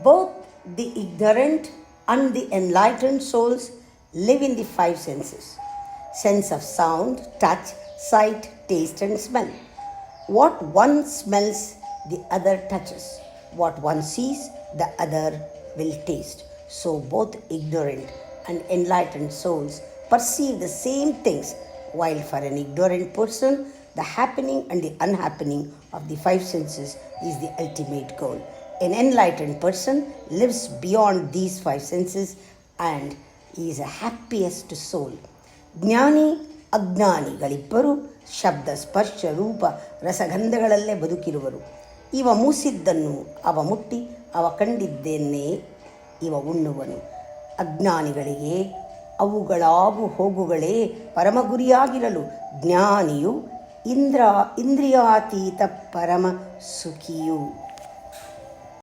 Both the ignorant and the enlightened souls live in the five senses: sense of sound, touch, sight, taste, and smell. What one smells, the other touches. What one sees, the other will taste. So both ignorant and enlightened souls perceive the same things, while for an ignorant person, the happening and the unhappening of the five senses is the ultimate goal. An enlightened person lives beyond these five senses and is a happiest soul. ಜ್ಞಾನಿ ಅಜ್ಞಾನಿಗಳಿಬ್ಬರು ಶಬ್ದ ಸ್ಪರ್ಶ ರೂಪ ರಸಗಂಧಗಳಲ್ಲೇ ಬದುಕಿರುವರು. ಇವ ಮೂಸಿದ್ದನ್ನು ಅವ ಮುಟ್ಟಿ, ಅವ ಕಂಡಿದ್ದನ್ನೇ ಇವ ಉಣ್ಣುವನು. ಅಜ್ಞಾನಿಗಳಿಗೆ ಅವುಗಳಾಗು ಹೋಗುಗಳೇ ಪರಮಗುರಿಯಾಗಿರಲು ಜ್ಞಾನಿಯು ಇಂದ್ರಿಯಾತೀತ ಪರಮ ಸುಖಿಯು.